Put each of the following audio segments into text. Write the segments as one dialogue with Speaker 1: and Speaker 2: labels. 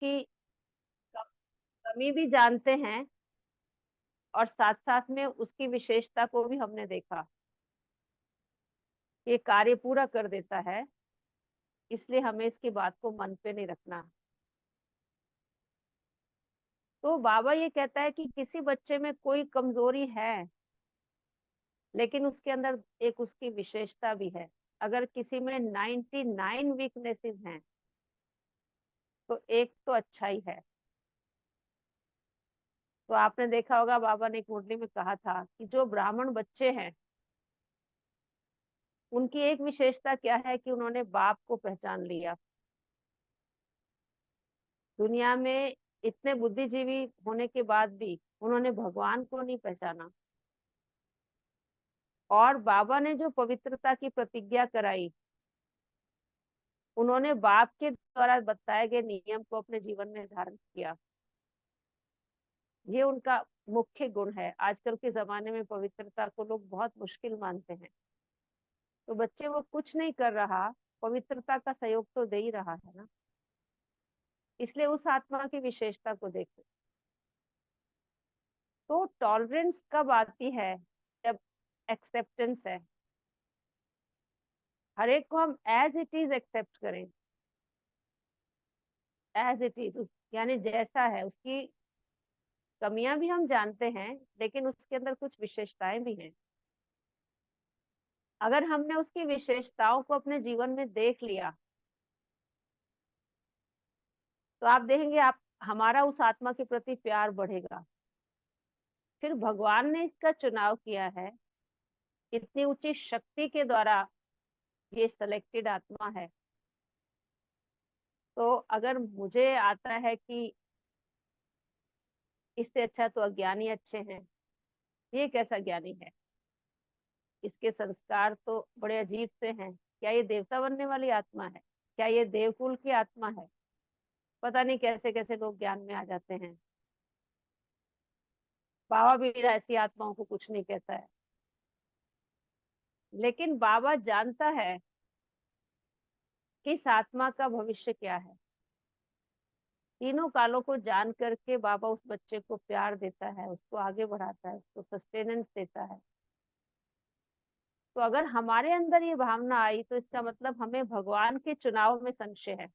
Speaker 1: उसकी कमी भी जानते हैं, और साथ साथ में उसकी विशेषता को भी हमने देखा। ये कार्य पूरा कर देता है, इसलिए हमें इसकी बात को मन पे नहीं रखना। तो बाबा ये कहता है कि किसी बच्चे में कोई कमजोरी है, लेकिन उसके अंदर एक उसकी विशेषता भी है। अगर किसी में 99 वीकनेसेस हैं, तो एक तो अच्छा ही है। तो आपने देखा होगा, बाबा ने एक मुरली में कहा था कि जो ब्राह्मण बच्चे हैं, उनकी एक विशेषता क्या है कि उन्होंने बाप को पहचान लिया। दुनिया में इतने बुद्धिजीवी होने के बाद भी उन्होंने भगवान को नहीं पहचाना। और बाबा ने जो पवित्रता की प्रतिज्ञा कराई, उन्होंने बाप के द्वारा बताए गए नियम को अपने जीवन में धारण किया। ये उनका मुख्य गुण है। आजकल के जमाने में पवित्रता को लोग बहुत मुश्किल मानते हैं। तो बच्चे वो कुछ नहीं कर रहा, पवित्रता का सहयोग तो दे ही रहा है ना। इसलिए उस आत्मा की विशेषता को देखो। तो टॉलरेंस कब आती है? जब एक्सेप्टेंस है। हर एक को हम एज इट इज एक्सेप्ट करें, एज इट इज, यानी जैसा है। उसकी कमियां भी हम जानते हैं, लेकिन उसके अंदर कुछ विशेषताएं भी हैं। अगर हमने उसकी विशेषताओं को अपने जीवन में देख लिया, तो आप देखेंगे आप हमारा उस आत्मा के प्रति प्यार बढ़ेगा। फिर भगवान ने इसका चुनाव किया है, इतनी ऊंची शक्ति के द्वारा ये सिलेक्टेड आत्मा है। तो अगर मुझे आता है कि इससे अच्छा तो अज्ञानी अच्छे हैं, ये कैसा ज्ञानी है, इसके संस्कार तो बड़े अजीब से हैं, क्या ये देवता बनने वाली आत्मा है, क्या ये देवकुल की आत्मा है? पता नहीं कैसे कैसे लोग ज्ञान में आ जाते हैं। बाबा भी ऐसी आत्माओं को कुछ नहीं कहता है, लेकिन बाबा जानता है कि इस आत्मा का भविष्य क्या है। तीनों कालों को जान करके बाबा उस बच्चे को प्यार देता है, उसको आगे बढ़ाता है, उसको सस्टेनेंस देता है। तो अगर हमारे अंदर ये भावना आई, तो इसका मतलब हमें भगवान के चुनाव में संशय है।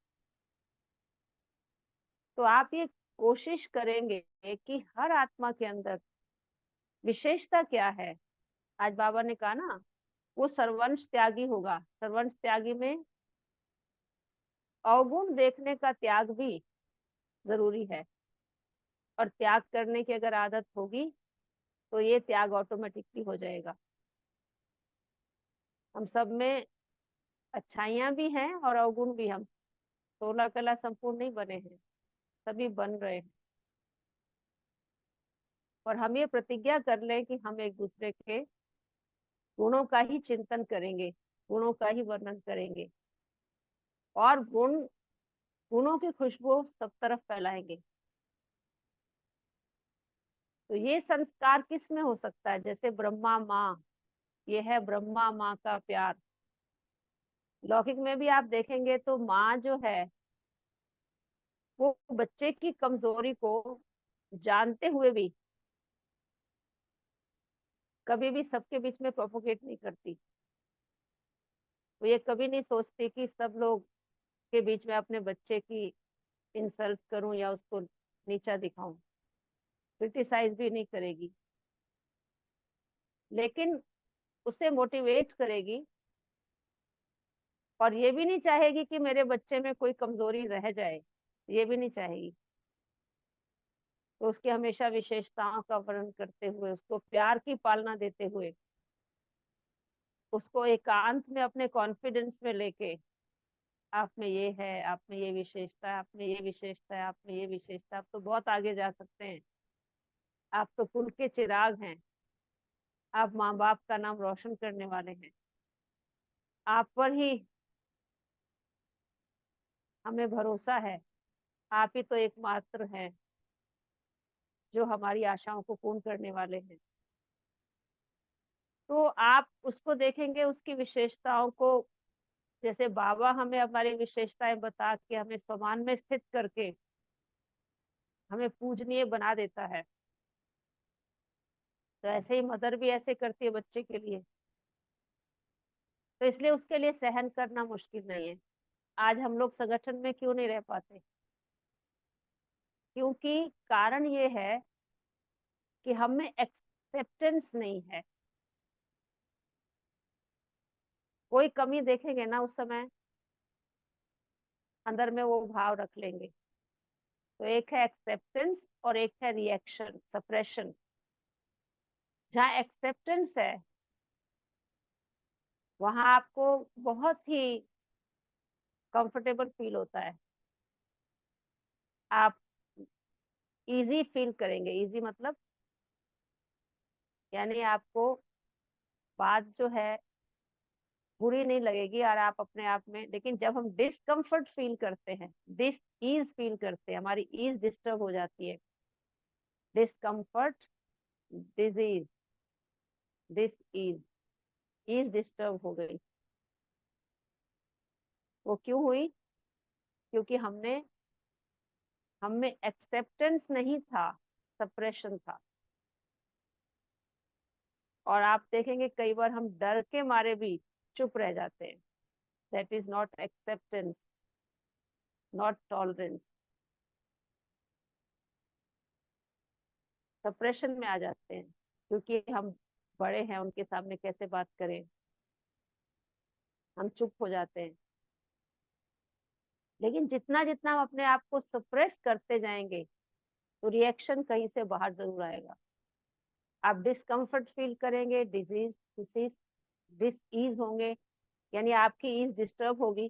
Speaker 1: तो आप ये कोशिश करेंगे कि हर आत्मा के अंदर विशेषता क्या है। आज बाबा ने कहा ना, वो सर्वंश त्यागी होगा। सर्वंश त्यागी में अवगुण देखने का त्याग भी जरूरी है। और त्याग करने की अगर आदत होगी, तो ये त्याग ऑटोमेटिकली हो जाएगा। हम सब में अच्छाइयां भी हैं और अवगुण भी। हम 16 कला संपूर्ण नहीं बने हैं, सभी बन रहे हैं। और हम ये प्रतिज्ञा कर लें कि हम एक दूसरे के गुणों का ही चिंतन करेंगे, गुणों का ही वर्णन करेंगे, और गुणों की खुशबू सब तरफ फैलाएंगे। तो ये संस्कार किस में हो सकता है? जैसे ब्रह्मा माँ, ये है ब्रह्मा माँ का प्यार। लौकिक में भी आप देखेंगे तो माँ जो है, वो बच्चे की कमजोरी को जानते हुए भी कभी भी सबके बीच में प्रोपोगेट नहीं करती। वो ये कभी नहीं सोचती कि सब लोग के बीच में अपने बच्चे की इंसल्ट करूं या उसको नीचा दिखाऊं। क्रिटिसाइज भी नहीं करेगी, लेकिन उसे मोटिवेट करेगी। और ये भी नहीं चाहेगी कि मेरे बच्चे में कोई कमजोरी रह जाए, ये भी नहीं चाहेगी। तो उसकी हमेशा विशेषताओं का वर्णन करते हुए, उसको प्यार की पालना देते हुए, उसको एकांत में अपने कॉन्फिडेंस में लेके, आप में ये है, आप में ये विशेषता है, आप में ये विशेषता है, आप में ये विशेषता है, आप तो बहुत आगे जा सकते हैं। आप तो कुल के चिराग हैं। आप माँ बाप का नाम रोशन करने वाले हैं। आप पर ही हमें भरोसा है। आप ही तो एकमात्र हैं जो हमारी आशाओं को पूर्ण करने वाले हैं। तो आप उसको देखेंगे, उसकी विशेषताओं को। जैसे बाबा हमें हमारी विशेषताएं बता के, हमें स्वमान में स्थित करके हमें पूजनीय बना देता है। तो ऐसे ही मदर भी ऐसे करती है बच्चे के लिए, तो इसलिए उसके लिए सहन करना मुश्किल नहीं है। आज हम लोग संगठन में क्यों नहीं रह पाते? क्योंकि कारण ये है कि हम में एक्सेप्टेंस नहीं है। कोई कमी देखेंगे ना उस समय अंदर में वो भाव रख लेंगे। तो एक है एक्सेप्टेंस और एक है रिएक्शन, सप्रेशन। जहाँ एक्सेप्टेंस है वहां आपको बहुत ही कंफर्टेबल फील होता है। आप इजी फील करेंगे। इजी मतलब यानी आपको बात जो है बुरी नहीं लगेगी और आप अपने आप में। लेकिन जब हम डिस्कम्फर्ट फील करते हैं, डिस ईज फील करते हैं, हमारी ईज डिस्टर्ब हो जाती है। Discomfort, disease, dis ease, ease disturb हो गई। वो क्यों हुई? क्योंकि हम में एक्सेप्टेंस नहीं था, सप्रेशन था। और आप देखेंगे कई बार हम डर के मारे भी चुप रह जाते हैं। That is not acceptance, not tolerance. Suppression में आ जाते हैं क्योंकि हम बड़े हैं, उनके सामने कैसे बात करें, हम चुप हो जाते हैं। लेकिन जितना जितना हम अपने आप को सप्रेस करते जाएंगे तो रिएक्शन कहीं से बाहर जरूर आएगा। आप डिस्कम्फर्ट फील करेंगे, डिजीज, डिसीज, डिस ईज होंगे, यानी आपकी ईज डिस्टर्ब होगी।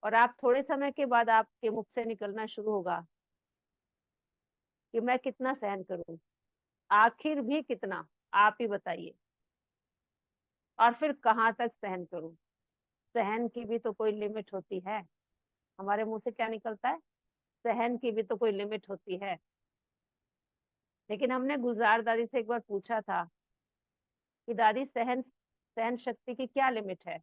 Speaker 1: और आप थोड़े समय के बाद आपके मुख से निकलना शुरू होगा कि मैं कितना सहन करूं, आखिर भी कितना, आप ही बताइए। और फिर कहाँ तक सहन करूं? सहन की भी तो कोई लिमिट होती है। हमारे मुंह से क्या निकलता है? सहन की भी तो कोई लिमिट होती है। लेकिन हमने गुलजार दादी से एक बार पूछा था कि दादी सहन सहन शक्ति की क्या लिमिट है?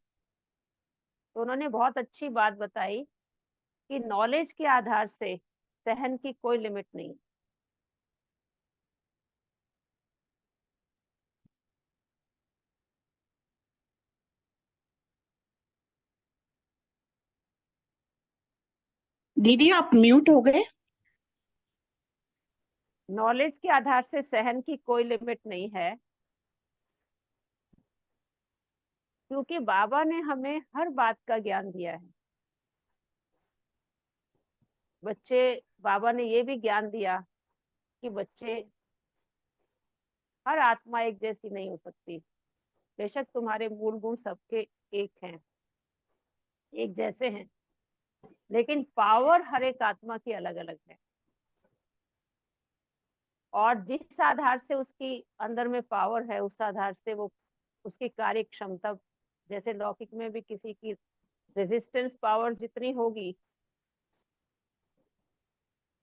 Speaker 1: तो उन्होंने बहुत अच्छी बात बताई कि नॉलेज के आधार से सहन की कोई लिमिट नहीं।
Speaker 2: दीदी आप म्यूट हो गए।
Speaker 1: नॉलेज के आधार से सहन की कोई लिमिट नहीं है, क्योंकि बाबा ने हमें हर बात का ज्ञान दिया है। बच्चे, बाबा ने ये भी ज्ञान दिया कि बच्चे, हर आत्मा एक जैसी नहीं हो सकती। बेशक तुम्हारे मूल गुण सबके एक हैं, एक जैसे हैं, लेकिन पावर हर एक आत्मा की अलग अलग है। और जिस आधार से उसकी अंदर में पावर है, उस आधार से वो उसकी कार्य क्षमता, जैसे लौकिक में भी किसी की रेजिस्टेंस पावर जितनी होगी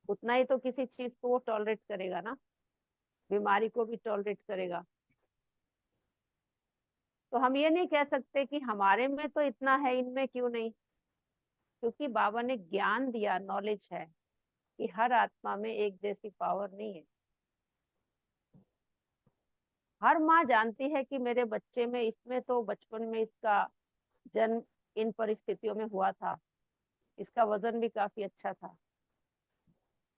Speaker 1: उतना ही तो किसी चीज को वो टॉलरेट करेगा ना, बीमारी को भी टॉलरेट करेगा। तो हम ये नहीं कह सकते कि हमारे में तो इतना है, इनमें क्यों नहीं। क्योंकि बाबा ने ज्ञान दिया, नॉलेज है कि हर आत्मा में एक जैसी पावर नहीं है। हर माँ जानती है कि मेरे बच्चे में, इसमें तो बचपन में इसका जन्म इन परिस्थितियों में हुआ था, इसका वजन भी काफी अच्छा था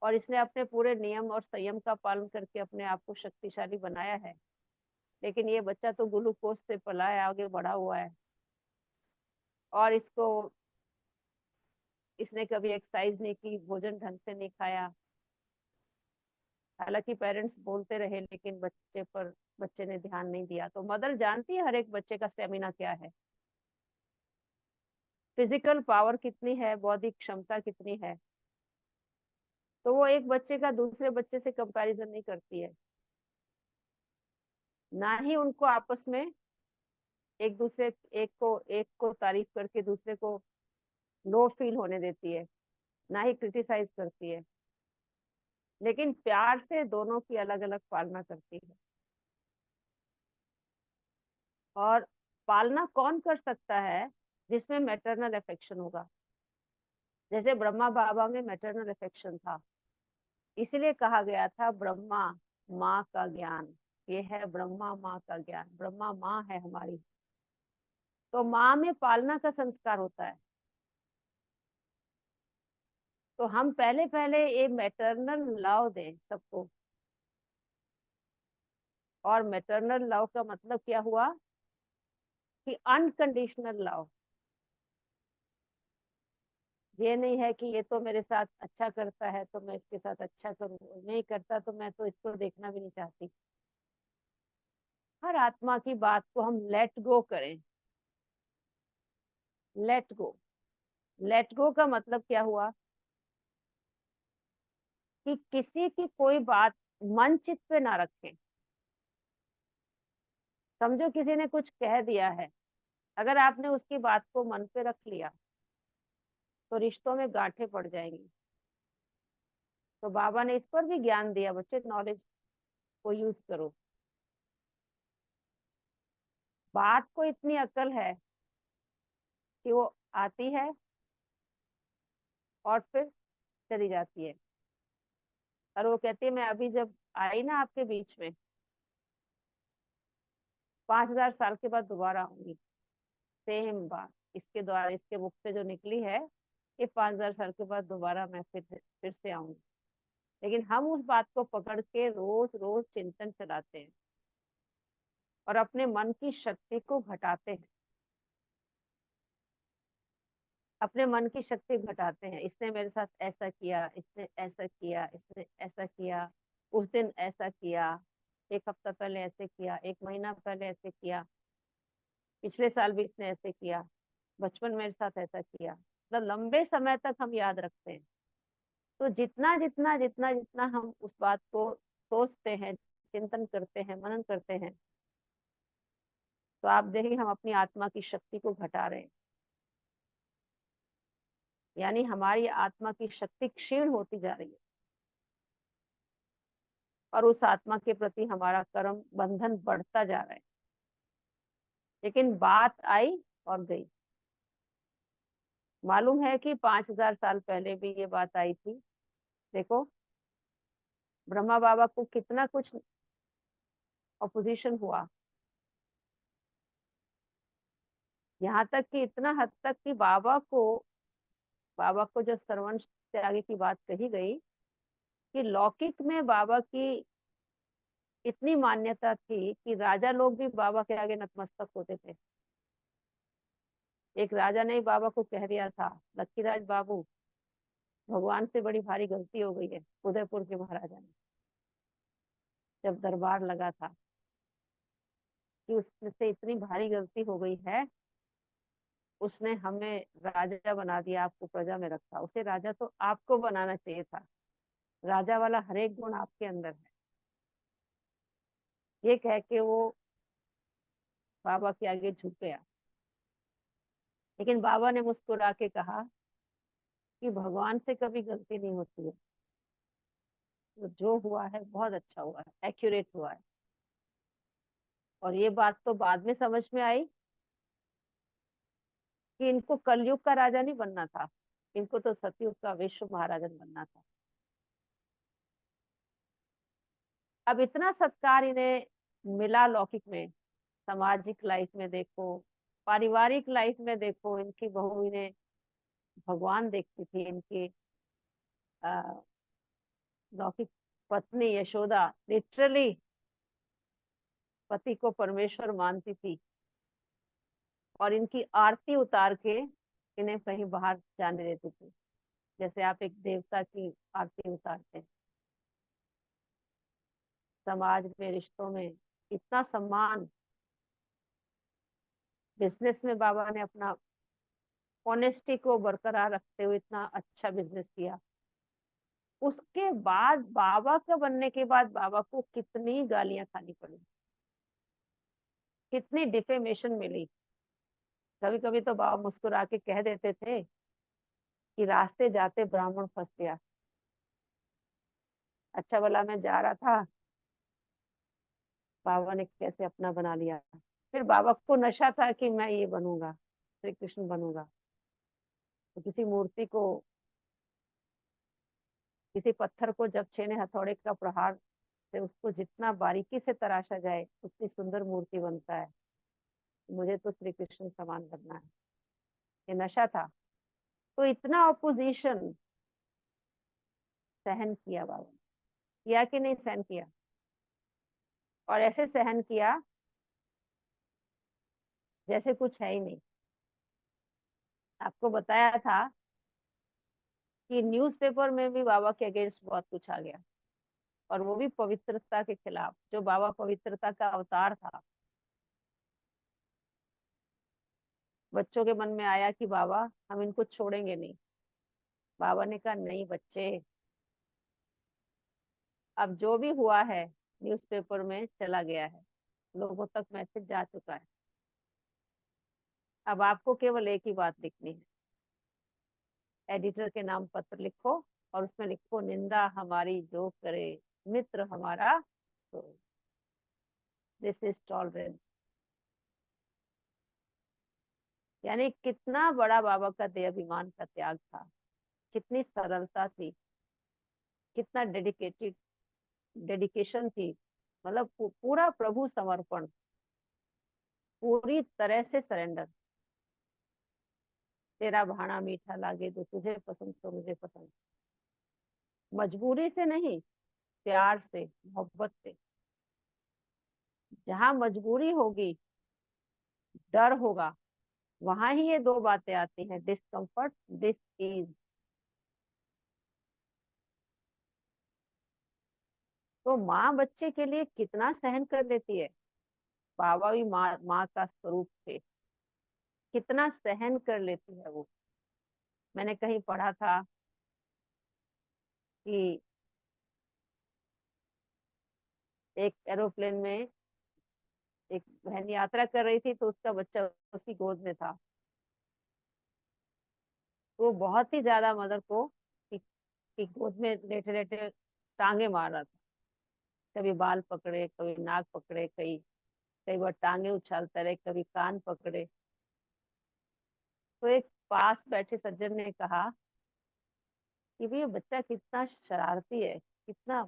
Speaker 1: और इसने अपने पूरे नियम और संयम का पालन करके अपने आप को शक्तिशाली बनाया है। लेकिन ये बच्चा तो ग्लूकोज से पला है, आगे बढ़ा हुआ है। और इसने कभी एक्सरसाइज नहीं की, भोजन ढंग से नहीं खाया। हालांकि पेरेंट्स बोलते रहे लेकिन बच्चे ने ध्यान नहीं दिया। तो मदर जानती है हर एक बच्चे का स्टेमिना क्या है, फिजिकल पावर कितनी है, बौद्धिक क्षमता कितनी है। तो वो एक बच्चे का दूसरे बच्चे से कंपैरिजन नहीं करती है, ना ही उनको आपस में एक को तारीफ करके दूसरे को लो फील होने देती है, ना ही क्रिटिसाइज करती है। लेकिन प्यार से दोनों की अलग अलग पालना करती है। और पालना कौन कर सकता है? जिसमें मैटरनल अफेक्शन होगा, जैसे ब्रह्मा बाबा में मैटरनल अफेक्शन था, इसलिए कहा गया था ब्रह्मा माँ का ज्ञान। ये है ब्रह्मा माँ का ज्ञान, ब्रह्मा माँ है हमारी। तो माँ में पालना का संस्कार होता है। तो हम पहले पहले ये मैटरनल लव दें सबको। और मैटरनल लव का मतलब क्या हुआ कि अनकंडीशनल लव। ये नहीं है कि ये तो मेरे साथ अच्छा करता है तो मैं इसके साथ अच्छा करूँ, नहीं करता तो मैं तो इसको देखना भी नहीं चाहती। हर आत्मा की बात को हम लेट गो करें। Let go. लेट गो का मतलब क्या हुआ कि किसी की कोई बात मन चित पे ना रखें। समझो किसी ने कुछ कह दिया है, अगर आपने उसकी बात को मन पे रख लिया तो रिश्तों में गांठें पड़ जाएंगी। तो बाबा ने इस पर भी ज्ञान दिया, बच्चे नॉलेज को यूज करो। बात को इतनी अकल है कि वो आती है और फिर चली जाती है। और वो कहती है मैं अभी जब आई ना आपके बीच में, 5,000 साल के बाद दोबारा आऊंगी। सेम बात इसके द्वारा, इसके मुख से जो निकली है कि 5,000 साल के बाद दोबारा मैं फिर से आऊंगी। लेकिन हम उस बात को पकड़ के रोज रोज चिंतन चलाते हैं और अपने मन की शक्ति को घटाते हैं। अपने मन की शक्ति घटाते हैं, इसने मेरे साथ ऐसा किया, इसने ऐसा किया, इसने ऐसा किया, उस दिन ऐसा किया, एक हफ्ता पहले ऐसे किया, एक महीना पहले ऐसे किया, पिछले साल भी इसने ऐसे किया, बचपन मेरे साथ ऐसा किया। मतलब लंबे समय तक हम याद रखते हैं। तो जितना जितना जितना जितना हम उस बात को सोचते हैं, चिंतन करते हैं, मनन करते हैं, तो आप देखिए हम अपनी आत्मा की शक्ति को घटा रहे हैं। यानी हमारी आत्मा की शक्ति क्षीण होती जा रही है और उस आत्मा के प्रति हमारा कर्म बंधन बढ़ता जा रहा है। लेकिन बात आई और गई। मालूम है कि 5,000 साल पहले भी ये बात आई थी। देखो ब्रह्मा बाबा को कितना कुछ अपोजिशन हुआ, यहाँ तक कि इतना हद तक कि बाबा को जो श्रवण त्यागी की बात कही गई कि लौकिक में बाबा की इतनी मान्यता थी कि राजा लोग भी बाबा के आगे नतमस्तक होते थे। एक राजा ने बाबा को कह दिया था, लक्कीराज बाबू भगवान से बड़ी भारी गलती हो गई है। उदयपुर के महाराजा ने जब दरबार लगा था कि उससे इतनी भारी गलती हो गई है, उसने हमें राजा बना दिया, आपको प्रजा में रखा, उसे राजा तो आपको बनाना चाहिए था। राजा वाला हर एक गुण आपके अंदर है। ये कह के वो बाबा के आगे झुक गया। लेकिन बाबा ने मुस्कुरा के कहा कि भगवान से कभी गलती नहीं होती है, तो जो हुआ है बहुत अच्छा हुआ है, एक्यूरेट हुआ है। और ये बात तो बाद में समझ में आई कि इनको कलयुग का राजा नहीं बनना था, इनको तो सतयुग का विश्व महाराजन बनना था। अब इतना सत्कार इन्हें मिला लौकिक में, सामाजिक लाइफ में देखो, पारिवारिक लाइफ में देखो, इनकी बहू इन्हें भगवान देखती थी। इनकी अ, लौकिक पत्नी यशोदा लिटरली पति को परमेश्वर मानती थी और इनकी आरती उतार के इन्हें कहीं बाहर जाने देती थी, जैसे आप एक देवता की आरती उतारते हैं। समाज में, रिश्तों में इतना सम्मान। बिजनेस में बाबा ने अपना ऑनेस्टी को बरकरार रखते हुए इतना अच्छा बिजनेस किया। उसके बाद बाबा का बनने के बाद बाबा को कितनी गालियां खानी पड़ी, कितनी डिफेमेशन मिली। कभी कभी तो बाबा मुस्कुरा के कह देते थे कि रास्ते जाते ब्राह्मण फंस गया। अच्छा भला मैं जा रहा था, बाबा ने कैसे अपना बना लिया। फिर बाबा को नशा था कि मैं ये बनूंगा, श्री कृष्ण बनूंगा। तो किसी मूर्ति को किसी पत्थर को जब छेने हथौड़े का प्रहार से उसको जितना बारीकी से तराशा जाए उतनी सुंदर मूर्ति बनता है। मुझे तो श्री कृष्ण समान बनना है। ये नशा था। तो इतना ऑपोजिशन सहन किया बाबा ने। किया कि नहीं सहन किया? और ऐसे सहन किया जैसे कुछ है ही नहीं। आपको बताया था कि न्यूज़पेपर में भी बाबा के अगेंस्ट बहुत कुछ आ गया, और वो भी पवित्रता के खिलाफ। जो बाबा पवित्रता का अवतार था, बच्चों के मन में आया कि बाबा हम इनको छोड़ेंगे नहीं। बाबा ने कहा नहीं बच्चे, अब जो भी हुआ है न्यूज़पेपर में चला गया है, लोगों तक मैसेज जा चुका है। अब आपको केवल एक ही बात लिखनी है। एडिटर के नाम पत्र लिखो और उसमें लिखो निंदा हमारी जो करे मित्र हमारा, तो दिस इज टॉलरेंस। यानी कितना बड़ा बाबा का देहाभिमान का त्याग था, कितनी सरलता थी, कितना डेडिकेशन थी। मतलब पूरा प्रभु समर्पण, पूरी तरह से सरेंडर। तेरा भाना मीठा लागे तो तुझे पसंद तो मुझे पसंद। मजबूरी से नहीं, प्यार से, मोहब्बत से। जहां मजबूरी होगी, डर होगा, वहां ही ये दो बातें आती हैं, डिस्कम्फर्ट, डिस ईज। तो माँ बच्चे के लिए कितना सहन कर लेती है। बाबा भी माँ का स्वरूप थे। कितना सहन कर लेती है वो। मैंने कहीं पढ़ा था कि एक एरोप्लेन में एक बहन यात्रा कर रही थी, तो उसका बच्चा उसकी गोद में था। तो वो बहुत ही ज्यादा मदर को कि गोद में लेटे लेटे टांगे मार रहा था। कभी बाल पकड़े, कभी नाक पकड़े, कई बार टांगे उछालता रहे, कभी कान पकड़े। तो एक पास बैठे सज्जन ने कहा कि भाई ये बच्चा कितना शरारती है, कितना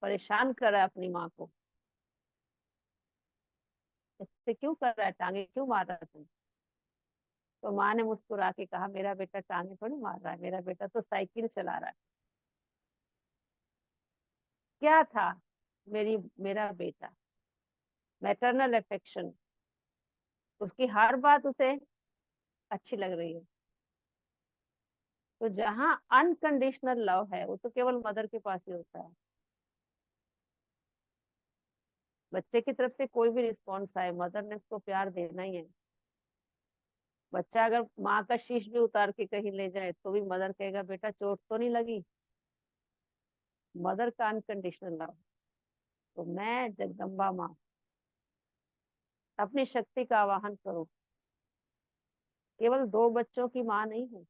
Speaker 1: परेशान कर रहा है अपनी माँ को, इससे क्यों कर रहा है, टांगे क्यों मार रहा है तुम? तो माँ ने मुस्कुरा के कहा मेरा बेटा टांगे थोड़ी मार रहा है, मेरा बेटा तो साइकिल चला रहा है। क्या था? मेरा बेटा, मैटरनल अफेक्शन। उसकी हर बात उसे अच्छी लग रही है। तो जहाँ अनकंडीशनल लव है वो तो केवल मदर के पास ही होता है। बच्चे की तरफ से कोई भी रिस्पॉन्स आए, मदर ने उसको प्यार देना ही है। बच्चा अगर माँ का शीश भी उतार के कहीं ले जाए तो भी मदर कहेगा बेटा चोट तो नहीं लगी। मदर का अनकंडीशनल लव। तो मैं जगदम्बा माँ, अपनी शक्ति का आवाहन करो। केवल दो बच्चों की माँ नहीं हूँ,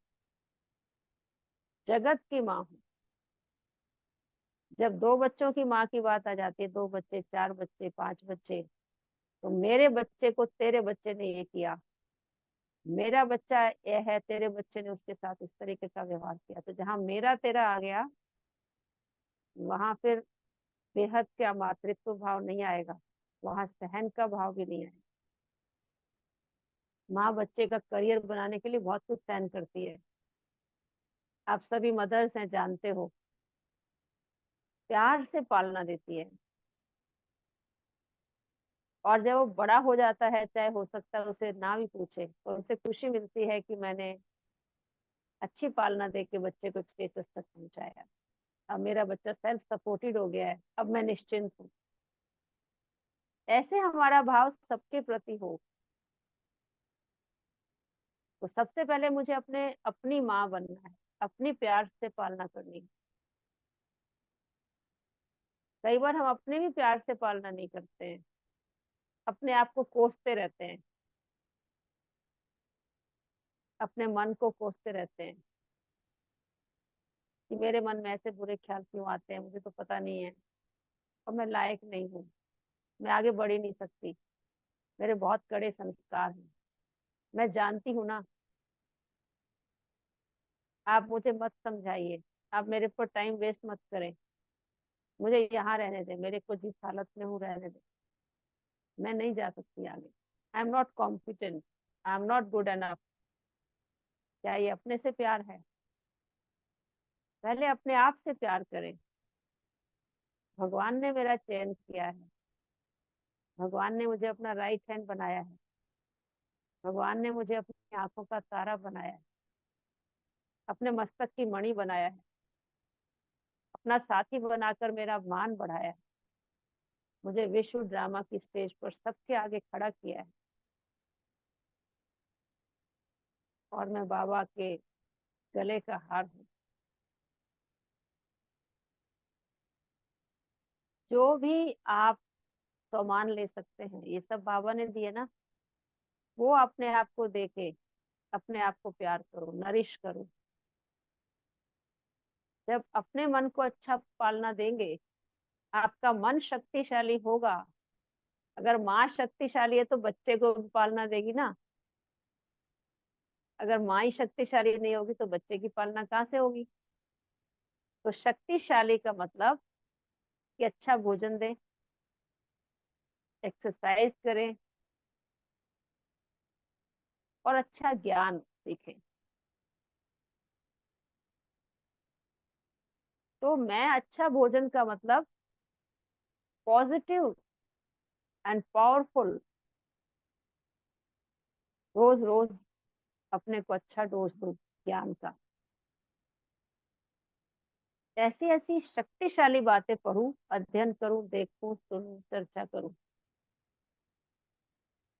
Speaker 1: जगत की माँ हूँ। जब दो बच्चों की माँ की बात आ जाती है, दो बच्चे, चार बच्चे, पांच बच्चे, तो मेरे बच्चे को तेरे बच्चे ने ये किया, मेरा बच्चा ये है, तेरे बच्चे ने उसके साथ इस तरीके का व्यवहार किया। तो जहां मेरा तेरा आ गया, वहां फिर बेहद का मातृत्व भाव नहीं आएगा, वहां सहन का भाव भी नहीं आएगा। माँ बच्चे का करियर बनाने के लिए बहुत कुछ सहन करती है। आप सभी मदर्स हैं, जानते हो। प्यार से पालना देती है। और जब वो बड़ा हो जाता है, चाहे हो सकता है उसे ना भी पूछे, तो उसे खुशी मिलती है कि मैंने अच्छी पालना दे के बच्चे को एक स्टेटस तक पहुंचाया। अब मेरा बच्चा सेल्फ सपोर्टेड हो गया है, अब मैं निश्चिंत हूँ। ऐसे हमारा भाव सबके प्रति हो। तो सबसे पहले मुझे अपनी माँ बनना है, अपनी प्यार से पालना करनी है। कई बार हम अपने भी प्यार से पालना नहीं करते हैं, अपने आप को कोसते रहते हैं, अपने मन को कोसते रहते हैं कि मेरे मन में ऐसे बुरे ख्याल क्यों आते हैं, मुझे तो पता नहीं है, और मैं लायक नहीं हूँ, मैं आगे बढ़ ही नहीं सकती, मेरे बहुत कड़े संस्कार हैं। मैं जानती हूँ ना, आप मुझे मत समझाइए, आप मेरे पर टाइम वेस्ट मत करें, मुझे यहाँ रहने दें, मेरे को जिस हालत में हूँ रहने दें, मैं नहीं जा सकती आगे। I am not competent, I am not good enough. क्या ये अपने से प्यार है? पहले अपने आप से प्यार करें। भगवान ने मेरा चयन किया है, भगवान ने मुझे अपना राइट हैंड बनाया है, भगवान ने मुझे अपनी आंखों का तारा बनाया है, अपने मस्तक की मणि बनाया है, अपना साथी बनाकर मेरा मान बढ़ाया है, मुझे विश्व ड्रामा की स्टेज पर सबके आगे खड़ा किया है, और मैं बाबा के गले का हार हूँ। जो भी आप सामान ले सकते हैं ये सब बाबा ने दिए ना, वो अपने आप को देके अपने आप को प्यार करो, नरिश करो। जब अपने मन को अच्छा पालना देंगे, आपका मन शक्तिशाली होगा। अगर माँ शक्तिशाली है तो बच्चे को भी पालना देगी ना। अगर माँ ही शक्तिशाली नहीं होगी तो बच्चे की पालना कहाँ से होगी? तो शक्तिशाली का मतलब कि अच्छा भोजन दें, एक्सरसाइज करें और अच्छा ज्ञान सीखें। तो मैं अच्छा भोजन का मतलब पॉजिटिव एंड पावरफुल, रोज रोज अपने को अच्छा डोज दो ज्ञान का। ऐसी ऐसी शक्तिशाली बातें पढूं, अध्ययन करूं, देखूं, सुनूं, चर्चा करूं,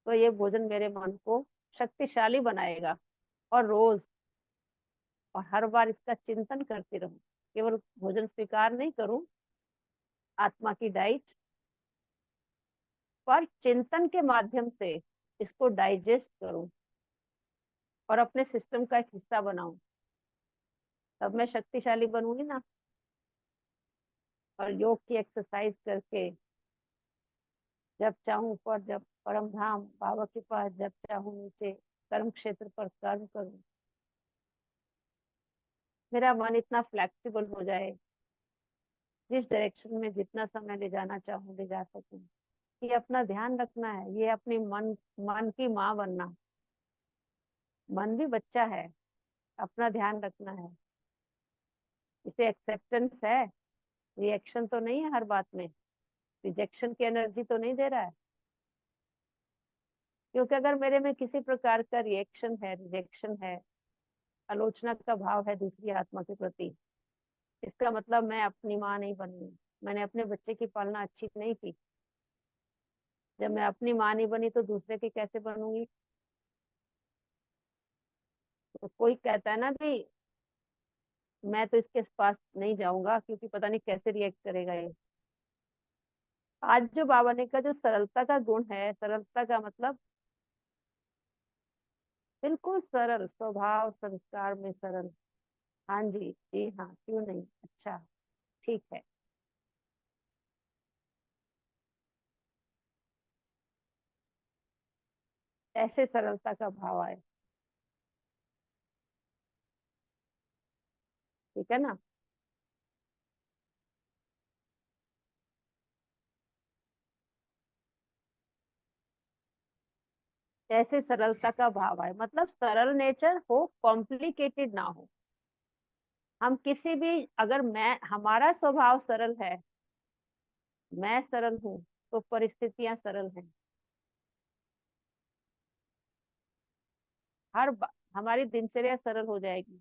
Speaker 1: तो ये भोजन मेरे मन को शक्तिशाली बनाएगा। और रोज और हर बार इसका चिंतन करती रहूं, केवल भोजन स्वीकार नहीं करूं, आत्मा की डाइट, पर चिंतन के माध्यम से इसको डाइजेस्ट करूं और अपने सिस्टम का एक हिस्सा बनाऊं। तब मैं शक्तिशाली बनूंगी ना। और योग की एक्सरसाइज करके जब चाहूं ऊपर, जब परम धाम बाबा के पास, जब चाहूं नीचे, कर्म क्षेत्र पर कर्म करूं, मेरा मन इतना फ्लेक्सिबल हो जाए, जिस डायरेक्शन में जितना समय ले जाना चाहूं ले जा सकूं। ये अपना ध्यान रखना है, ये अपनी मन की माँ बनना। मन भी बच्चा है, अपना ध्यान रखना है। इसे एक्सेप्टेंस है, रिएक्शन तो नहीं है हर बात में, रिजेक्शन की एनर्जी तो नहीं दे रहा है। क्योंकि अगर मेरे में किसी प्रकार का रिएक्शन है, रिजेक्शन है, आलोचना का भाव है दूसरी आत्मा के प्रति, इसका मतलब मैं अपनी माँ नहीं बनी, मैंने अपने बच्चे की पालना अच्छी नहीं की। जब मैं अपनी माँ नहीं बनी तो दूसरे की कैसे बनूंगी? तो कोई कहता है ना कि मैं तो इसके पास नहीं जाऊंगा क्योंकि पता नहीं कैसे रिएक्ट करेगा ये। आज जो बाबा ने का जो सरलता का गुण है, सरलता का मतलब बिल्कुल सरल स्वभाव, संस्कार में सरल। हाँ जी, जी हाँ, क्यों नहीं, अच्छा, ठीक है। ऐसे सरलता का भाव आए, ठीक है ना। ऐसे सरलता का भाव आए मतलब सरल नेचर हो, कॉम्प्लिकेटेड ना हो। हम किसी भी, अगर मैं, हमारा स्वभाव सरल है, मैं सरल हूँ, तो परिस्थितियां सरल हैं। हमारी दिनचर्या सरल हो जाएगी,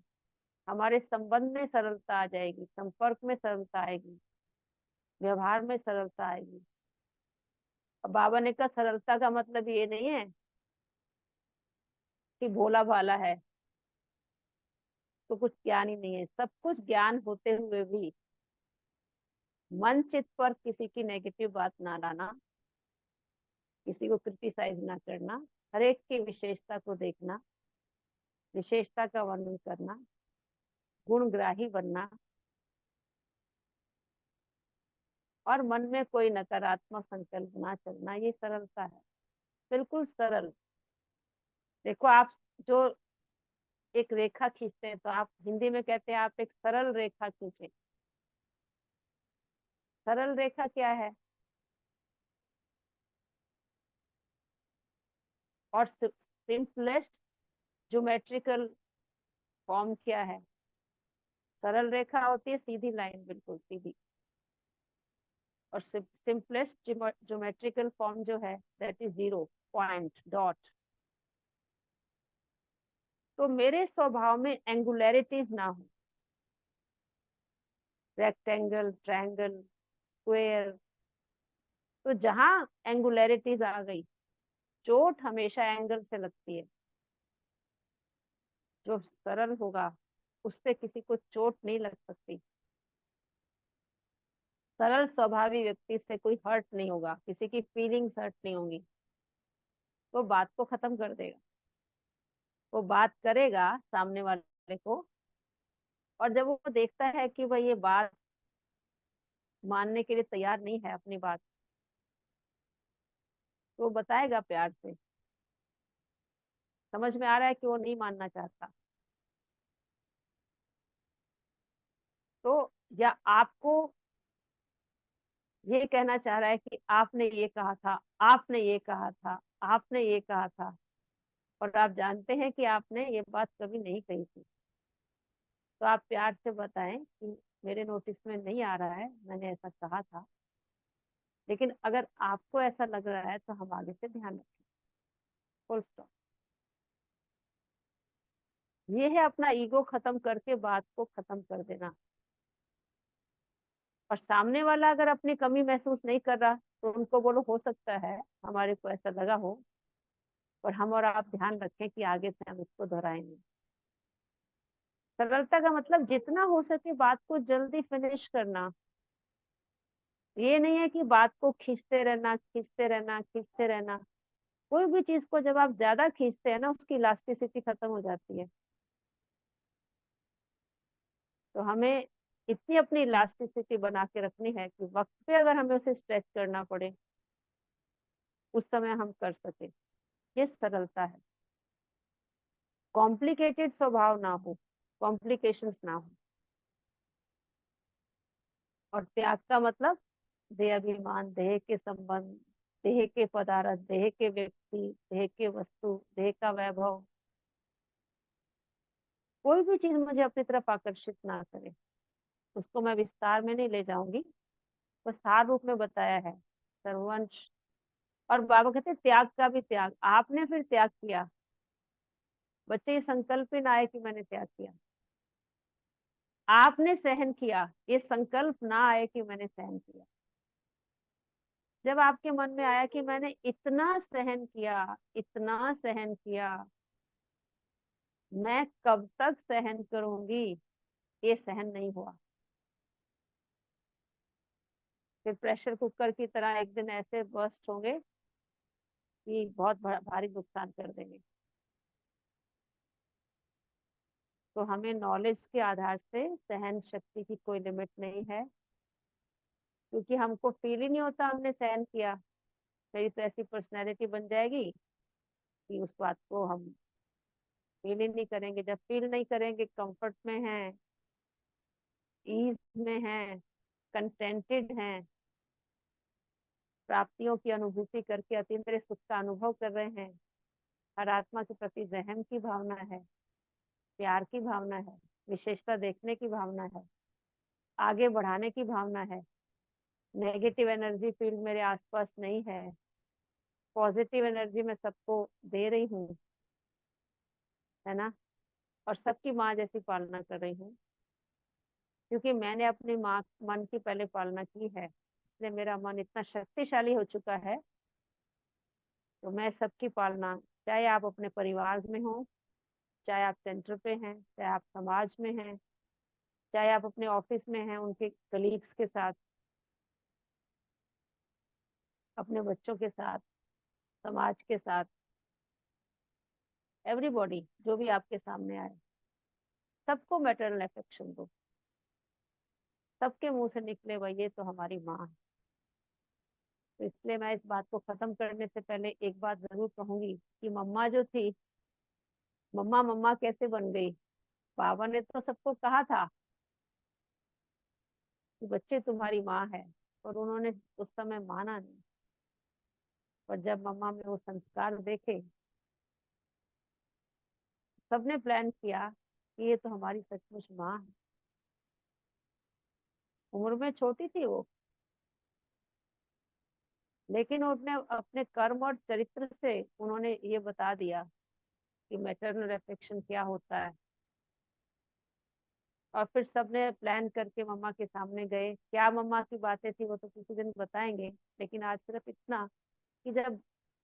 Speaker 1: हमारे संबंध में सरलता आ जाएगी, संपर्क में सरलता आएगी, व्यवहार में सरलता आएगी। अब बाबा ने कहा सरलता का मतलब ये नहीं है कि भोला भाला है तो कुछ ज्ञान ही नहीं है। सब कुछ ज्ञान होते हुए भी मन चित पर किसी की नेगेटिव बात ना लाना, किसी को क्रिटिसाइज ना करना, हर एक की विशेषता को देखना, विशेषता का वर्णन करना, गुणग्राही बनना, और मन में कोई नकारात्मक संकल्प ना चलना, ये सरलता है। बिल्कुल सरल। देखो आप जो एक रेखा खींचते हैं, तो आप हिंदी में कहते हैं आप एक सरल रेखा खींचे। सरल रेखा क्या है? और सिंपलेस्ट ज्योमेट्रिकल फॉर्म क्या है? सरल रेखा होती है सीधी लाइन, बिल्कुल सीधी। और सिंपलेस्ट ज्योमेट्रिकल फॉर्म जो है that is zero, point, dot. तो मेरे स्वभाव में एंगुलरिटीज ना हो, रेक्टेंगल, ट्रायंगल, स्क्वायर। तो जहां एंगुलरिटीज आ गई, चोट हमेशा एंगल से लगती है। जो सरल होगा उससे किसी को चोट नहीं लग सकती। सरल स्वभावी व्यक्ति से कोई हर्ट नहीं होगा, किसी की फीलिंग्स हर्ट नहीं होंगी। वो बात को खत्म कर देगा, वो बात करेगा सामने वाले को। और जब वो देखता है कि भाई ये बात मानने के लिए तैयार नहीं है अपनी बात, तो वो बताएगा प्यार से। समझ में आ रहा है कि वो नहीं मानना चाहता। तो या आपको ये कहना चाह रहा है कि आपने ये कहा था, आपने ये कहा था, आपने ये कहा था, और आप जानते हैं कि आपने ये बात कभी नहीं कही थी। तो आप प्यार से बताएं कि मेरे नोटिस में नहीं आ रहा है, मैंने ऐसा कहा था, लेकिन अगर आपको ऐसा लग रहा है तो हम आगे से ध्यान रखें। Full stop. ये है अपना ईगो खत्म करके बात को खत्म कर देना। और सामने वाला अगर अपनी कमी महसूस नहीं कर रहा, तो उनको बोलो हो सकता है हमारे को ऐसा लगा हो, और हम और आप ध्यान रखें कि आगे से हम इसको दोहराएंगे। सरलता का मतलब जितना हो सके बात को जल्दी फिनिश करना। ये नहीं है कि बात को खींचते रहना, खींचते रहना, खींचते रहना। कोई भी चीज को जब आप ज्यादा खींचते हैं ना, उसकी इलास्टिसिटी खत्म हो जाती है। तो हमें इतनी अपनी इलास्टिसिटी बना के रखनी है कि वक्त पे अगर हमें उसे स्ट्रेच करना पड़े, उस समय हम कर सके। ये सरलता है। कॉम्प्लिकेटेड स्वभाव ना हो, कॉम्प्लिकेशंस ना हो। और त्याग का मतलब देह अभिमान, देह के संबंध, देह के पदार्थ, देह के व्यक्ति, देह के वस्तु, देह का वैभव। कोई भी चीज मुझे अपनी तरफ आकर्षित ना करे। उसको मैं विस्तार में नहीं ले जाऊंगी, बस सार रूप में बताया है। सर्वंश। और बाबा कहते हैं त्याग का भी त्याग। आपने फिर त्याग किया, बच्चे ये संकल्प ही ना आए कि मैंने त्याग किया। आपने सहन किया, ये संकल्प ना आए कि मैंने सहन किया। जब आपके मन में आया कि मैंने इतना सहन किया, इतना सहन किया, मैं कब तक सहन करूंगी, ये सहन नहीं हुआ, फिर प्रेशर कुकर की तरह एक दिन ऐसे बर्स्ट होंगे कि बहुत भारी नुकसान कर देंगे। तो हमें नॉलेज के आधार से सहन शक्ति की कोई लिमिट नहीं है, क्योंकि हमको फील ही नहीं होता हमने सहन किया। मेरी तो ऐसी पर्सनैलिटी बन जाएगी कि उस बात को हम फील ही नहीं करेंगे। जब फील नहीं करेंगे, कंफर्ट में हैं, ईज में हैं, कंटेंटेड हैं, प्राप्तियों की अनुभूति करके अतीन्द्रिय सुख का अनुभव कर रहे हैं, हर आत्मा के प्रति रहम की भावना है, प्यार की भावना है, विशेषता देखने की भावना है, आगे बढ़ाने की भावना है, नेगेटिव एनर्जी फील्ड मेरे आसपास नहीं है, पॉजिटिव एनर्जी मैं सबको दे रही हूँ, है ना। और सबकी माँ जैसी पालना कर रही हूँ, क्योंकि मैंने अपनी माँ मन की पहले पालना की है, इसलिए मेरा मन इतना शक्तिशाली हो चुका है। तो मैं सबकी पालना, चाहे आप अपने परिवार में हो, चाहे आप सेंटर पे हैं, चाहे आप समाज में हैं, चाहे आप अपने ऑफिस में हैं उनके कलीग्स के साथ, अपने बच्चों के साथ, समाज के साथ, एवरीबॉडी जो भी आपके सामने आए, सबको मैटरनल अफेक्शन दो। सबके मुंह से निकले वही ये तो हमारी माँ है। तो इसलिए मैं इस बात को खत्म करने से पहले एक बात जरूर कहूंगी कि मम्मा जो थी मम्मा मम्मा कैसे बन गई? बाबा ने तो सबको कहा था कि बच्चे तुम्हारी माँ है, और उन्होंने उस समय माना नहीं। पर जब मम्मा में वो संस्कार देखे, सबने प्लान किया कि ये तो हमारी सचमुच माँ है। उम्र में छोटी थी वो, लेकिन उन्होंने अपने कर्म और चरित्र से उन्होंने ये बता दिया कि मैटरनल अफेक्शन क्या होता है। और फिर सबने प्लान करके मम्मा के सामने गए। क्या मम्मा की बातें थी वो तो किसी दिन बताएंगे, लेकिन आज सिर्फ इतना कि जब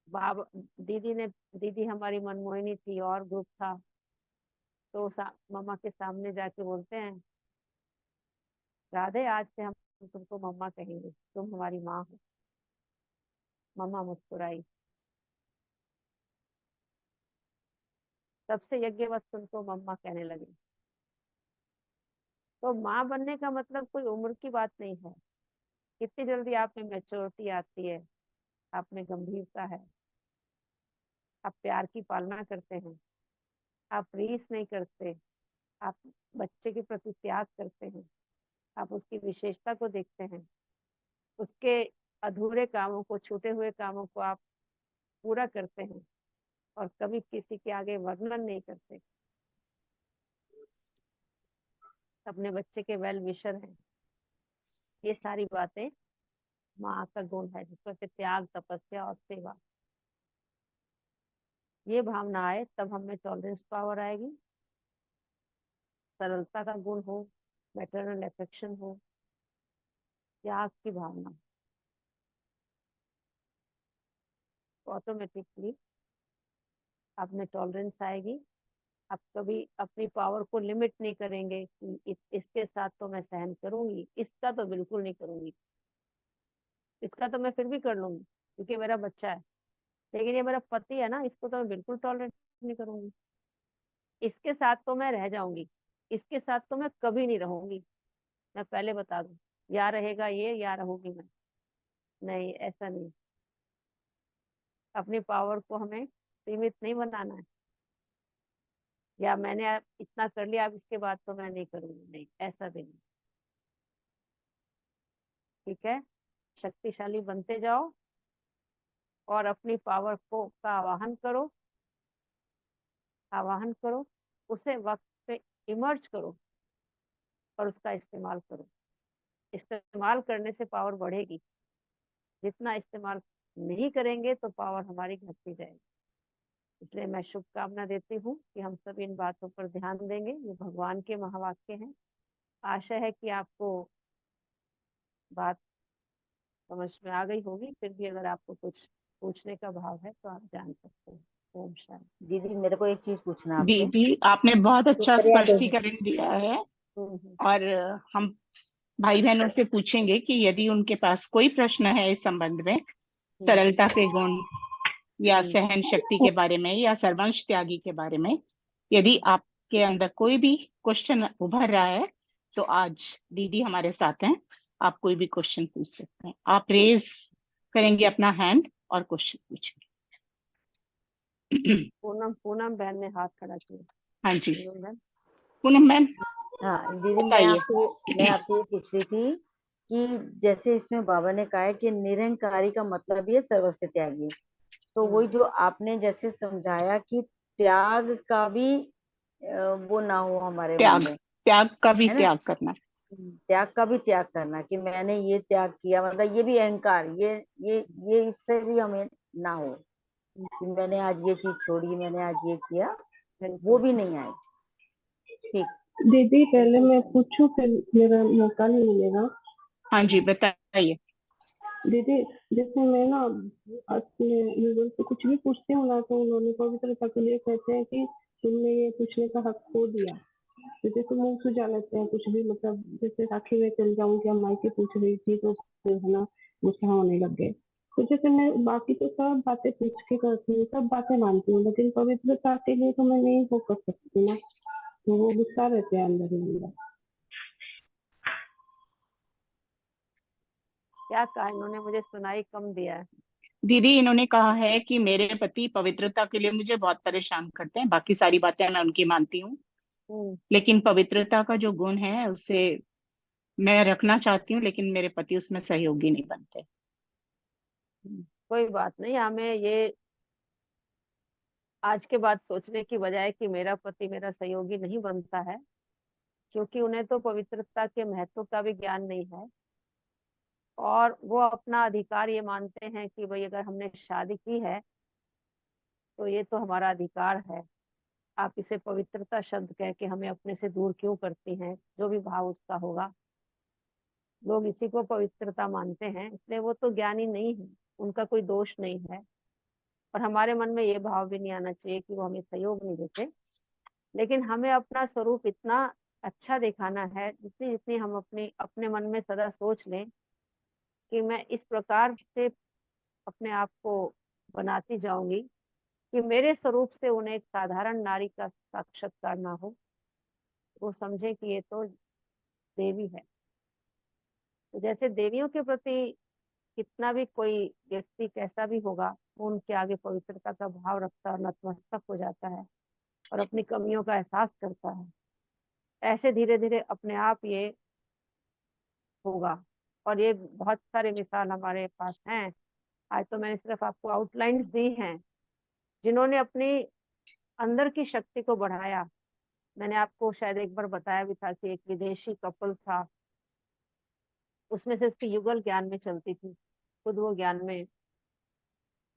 Speaker 1: बाबा दीदी हमारी मनमोहिनी थी और ग्रुप था, तो मम्मा के सामने जाके बोलते हैं, राधे आज से हम तुमको मम्मा कहेंगे, तुम हमारी माँ हो। मम्मा मुस्कुराई। तब से यज्ञवत उनको मम्मा कहने लगे। तो माँ बनने का मतलब कोई उम्र की बात नहीं है। कितनी जल्दी आप में मैच्योरिटी आती है, आप में गंभीरता है, आप प्यार की पालना करते हैं, आप रीस नहीं करते, आप बच्चे के प्रति त्याग करते हैं, आप उसकी विशेषता को देखते हैं, उसके अधूरे कामों को, छूटे हुए कामों को आप पूरा करते हैं, और कभी किसी के आगे वर्णन नहीं करते। अपने बच्चे के वेल विशर हैं। ये सारी बातें माँ का गुण है, जिसको कहते त्याग, तपस्या और सेवा। ये भावना आए तब हमें टॉलरेंस पावर आएगी। सरलता का गुण हो, मैटरनल अफेक्शन हो, त्याग की भावना, तो ऑटोमेटिकली आप में टॉलरेंस आएगी। आप कभी अपनी पावर को लिमिट नहीं करेंगे कि इसके साथ तो मैं सहन करूंगी, इसका तो बिल्कुल नहीं करूंगी, इसका तो मैं फिर भी कर लूंगी क्योंकि मेरा बच्चा है, लेकिन ये मेरा पति है ना, इसको तो मैं बिल्कुल टॉलरेट नहीं करूंगी। इसके साथ तो मैं रह जाऊंगी, इसके साथ तो मैं कभी नहीं रहूंगी। मैं पहले बता दूं, या रहेगा ये या रहूंगी मैं। नहीं, ऐसा नहीं। अपनी पावर को हमें सीमित नहीं बनाना है, या मैंने इतना कर लिया अब इसके बाद तो मैं नहीं करूंगी, नहीं, ऐसा भी नहीं। ठीक है, शक्तिशाली बनते जाओ और अपनी पावर को का आवाहन करो, आवाहन करो, उसे वक्त पे इमर्ज करो और उसका इस्तेमाल करो। इस्तेमाल करने से पावर बढ़ेगी, जितना इस्तेमाल नहीं करेंगे तो पावर हमारी घटती जाएगी। इसलिए मैं शुभकामना देती हूँ कि हम सब इन बातों पर ध्यान देंगे। ये भगवान के महावाक्य हैं। आशा है कि आपको बात समझ में आ गई होगी। फिर भी अगर आपको कुछ पूछने का भाव है तो आप जान सकते हैं। ओम शांति।
Speaker 3: दीदी मेरे को एक चीज पूछना है आपसे।
Speaker 2: दीदी आपने बहुत अच्छा
Speaker 3: शुक्रिया दीदी।
Speaker 2: स्पष्टीकरण दिया है।
Speaker 1: हम्म।
Speaker 2: और हम भाई बहनों से पूछेंगे कि यदि उनके पास कोई प्रश्न है इस संबंध में,
Speaker 1: हम्म।
Speaker 2: सरलता के गुण या
Speaker 1: हम्म।
Speaker 2: सहन शक्ति के बारे में या सर्वंश त्यागी के बारे में, यदि आपके अंदर कोई भी क्वेश्चन उभर रहा है तो आज दीदी हमारे साथ हैं। आप कोई भी क्वेश्चन पूछ सकते हैं। आप रेज करेंगे अपना हैंड और क्वेश्चन पूछेंगे।
Speaker 1: पूनम पूनम बहन ने हाथ खड़ा किया।
Speaker 2: हाँ जी,
Speaker 1: पूनम बहन।
Speaker 2: पूनम मैम
Speaker 3: हाँ दीदी,
Speaker 2: बताइए।
Speaker 3: मैं आपसे ये पूछ रही थी कि जैसे इसमें बाबा ने कहा है कि निरंकारी का मतलब ही है सर्वस्व त्यागी। तो वही जो आपने जैसे समझाया कि त्याग का भी वो ना हो हमारे मन
Speaker 2: त्याग,
Speaker 3: में,
Speaker 2: त्याग का भी
Speaker 3: है ना।
Speaker 2: त्याग करना।
Speaker 3: त्याग का भी त्याग करना कि मैंने ये त्याग किया, मतलब ये भी अहंकार, ये इससे भी हमें ना हो कि मैंने आज ये चीज छोड़ी, मैंने आज ये किया, वो
Speaker 1: बिल्कुल।
Speaker 3: भी नहीं आए। ठीक।
Speaker 4: दीदी पहले
Speaker 1: बिल्कुल
Speaker 4: मैं
Speaker 1: सही।
Speaker 4: पूछूं, फिर मेरा मौका नहीं मिलेगा।
Speaker 2: हाँ जी, बताइए।
Speaker 4: दीदी जैसे मैं ना अपने यूजर से कुछ भी पूछती हूँ ना, तो उन्होंने पवित्रता के लिए कहते हैं कि तुमने ये पूछने का हक खो दिया। तो जैसे मुंह सुझा लेते हैं कुछ भी, मतलब जैसे राखी में चल जाऊं कि हम मायके पूछ रही थी तो फिर है ना गुस्सा होने लग गए। तो जैसे मैं बाकी तो सब बातें पूछ के करती हूँ, सब बातें मानती हूँ, लेकिन पवित्रता के लिए तो मैं नहीं वो कर सकती ना, तो वो गुस्सा रहते हैं अंदर ही अंदर।
Speaker 1: क्या कहा इन्होंने? मुझे सुनाई कम दिया है।
Speaker 2: दीदी इन्होंने कहा है कि मेरे पति पवित्रता के लिए मुझे बहुत परेशान करते हैं, बाकी सारी बातें मैं उनकी मानती हूँ,
Speaker 1: हम्म,
Speaker 2: लेकिन पवित्रता का जो गुण है उसे मैं रखना चाहती हूँ, लेकिन मेरे पति उसमें सहयोगी नहीं बनते।
Speaker 1: कोई बात नहीं। हमें ये आज के बाद सोचने की बजाय कि मेरा पति मेरा सहयोगी नहीं बनता है, क्योंकि उन्हें तो पवित्रता के महत्व का भी ज्ञान नहीं है, और वो अपना अधिकार ये मानते हैं कि भाई अगर हमने शादी की है तो ये तो हमारा अधिकार है। आप इसे पवित्रता शब्द कह के हमें अपने से दूर क्यों करती हैं? जो भी भाव उसका होगा, लोग इसी को पवित्रता मानते हैं, इसलिए वो तो ज्ञानी नहीं है, उनका कोई दोष नहीं है। और हमारे मन में ये भाव भी नहीं आना चाहिए कि वो हमें सहयोग नहीं देते। लेकिन हमें अपना स्वरूप इतना अच्छा दिखाना है, जितनी जितनी हम अपने अपने मन में सदा सोच लें कि मैं इस प्रकार से अपने आप को बनाती जाऊंगी कि मेरे स्वरूप से उन्हें एक साधारण नारी का साक्षात्कार ना हो, वो समझे कि ये तो देवी है। तो जैसे देवियों के प्रति कितना भी कोई व्यक्ति कैसा भी होगा, वो उनके आगे पवित्रता का भाव रखता है और नतमस्तक हो जाता है और अपनी कमियों का एहसास करता है। ऐसे धीरे धीरे अपने आप ये होगा। और ये बहुत सारे मिसाल हमारे पास हैं। आज तो मैंने सिर्फ आपको आउटलाइंस दी हैं, जिन्होंने अपनी अंदर की शक्ति को बढ़ाया। मैंने आपको शायद एक बार बताया भी था कि एक विदेशी कपल था, उसमें से उसकी युगल ज्ञान में चलती थी, खुद वो ज्ञान में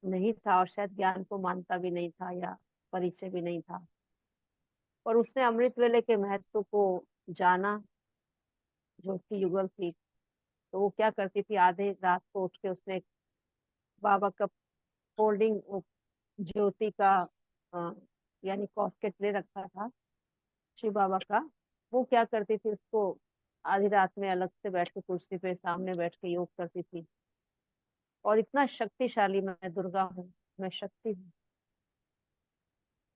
Speaker 1: नहीं था और शायद ज्ञान को मानता भी नहीं था या परिचय भी नहीं था। और उसने अमृत वेले के महत्व को जाना, जो उसकी युगल थी। तो वो क्या करती थी, आधे रात को उठ के उसने बाबा का होल्डिंग ज्योति का अ, यानी कॉस्केट ले रखा था शिव बाबा का। वो क्या करती थी, उसको आधी रात में अलग से बैठ के कुर्सी पे सामने बैठ के योग करती थी। और इतना शक्तिशाली, मैं दुर्गा हूँ, मैं शक्ति हूँ,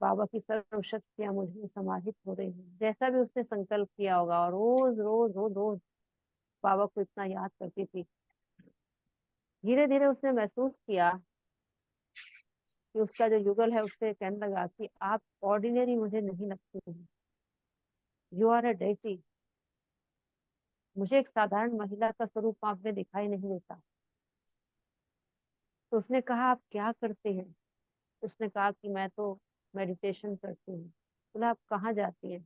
Speaker 1: बाबा की सर्व शक्तियां मुझ में समाहित हो रही हैं, जैसा भी उसने संकल्प किया होगा। और रोज रोज रोज रोज बाबा को इतना याद करती थी। धीरे धीरे उसने महसूस किया कि उसका जो युगल है उससे कहने लगा कि आप ऑर्डिनरी मुझे नहीं लगते हैं, यू आर अ डेटी। मुझे एक साधारण महिला का स्वरूप आप में दिखाई नहीं देता। तो उसने कहा आप क्या करते हैं? उसने कहा कि मैं तो मेडिटेशन करती हूँ। बोला आप कहाँ जाती हैं?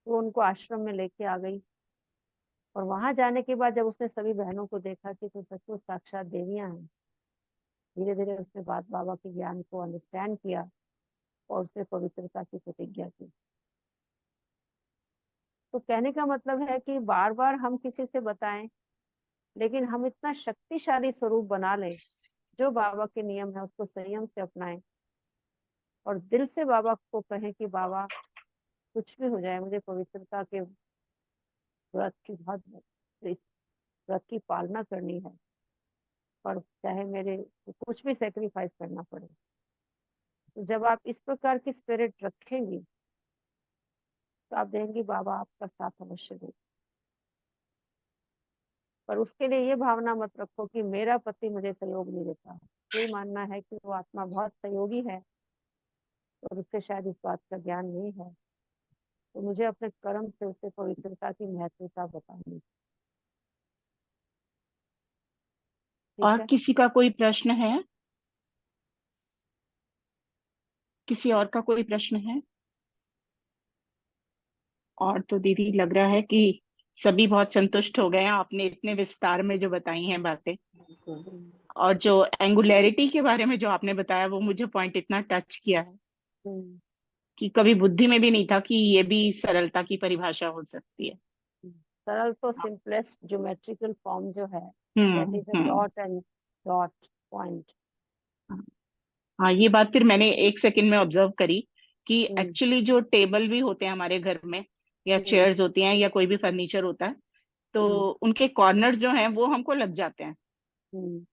Speaker 1: वो उनको आश्रम में लेके आ गई। और वहां जाने के बाद जब उसने सभी बहनों को देखा कि तो सचमुच साक्षात देवियां हैं, धीरे धीरे उसने बात बाबा के ज्ञान को अंडरस्टैंड किया और उसने पवित्रता की प्रतिज्ञा की। तो कहने का मतलब है कि बार बार हम किसी से बताएं, लेकिन हम इतना शक्तिशाली स्वरूप बना लें, जो बाबा के नियम है उसको संयम से अपनाएं और दिल से बाबा को कहें कि बाबा कुछ भी हो जाए, मुझे पवित्रता के व्रत की बहुत, इस व्रत की पालना करनी है, और चाहे मेरे को कुछ भी सेक्रीफाइस करना पड़े। तो जब आप इस प्रकार की स्पिरिट रखेंगी तो आप देंगी बाबा आपका साथ अवश्य दे। पर उसके लिए ये भावना मत रखो कि मेरा पति मुझे सहयोग नहीं देता। ये मानना है कि वो आत्मा बहुत सहयोगी है और उससे शायद इस बात का ज्ञान नहीं है। तो मुझे अपने कर्म से उसे पवित्रता की महत्वता बतानी। ठीक
Speaker 2: और
Speaker 1: है।
Speaker 2: किसी का कोई प्रश्न है? किसी और का कोई प्रश्न है? और तो दीदी लग रहा है कि सभी बहुत संतुष्ट हो गए हैं, आपने इतने विस्तार में जो बताई हैं बातें।
Speaker 1: हम्म,
Speaker 2: और जो एंगुलैरिटी के बारे में जो आपने बताया, वो मुझे पॉइंट इतना टच किया है
Speaker 1: हम्म,
Speaker 2: कि कभी बुद्धि में भी नहीं था कि ये भी सरलता की परिभाषा हो सकती है।
Speaker 1: सरल तो सिंपलेस्ट ज्योमेट्रिकल फॉर्म जो है, that
Speaker 2: hmm.
Speaker 1: Is a
Speaker 2: hmm.
Speaker 1: Dot and dot point.
Speaker 2: हाँ, ये बात फिर मैंने एक सेकंड में ऑब्जर्व करी कि
Speaker 1: हम्म,
Speaker 2: एक्चुअली जो टेबल भी होते हैं हमारे घर में, या
Speaker 1: हम्म,
Speaker 2: चेयर्स होती हैं, या कोई भी फर्नीचर होता है, तो
Speaker 1: हम्म,
Speaker 2: उनके कॉर्नर जो हैं वो हमको लग जाते हैं।
Speaker 1: हम्म।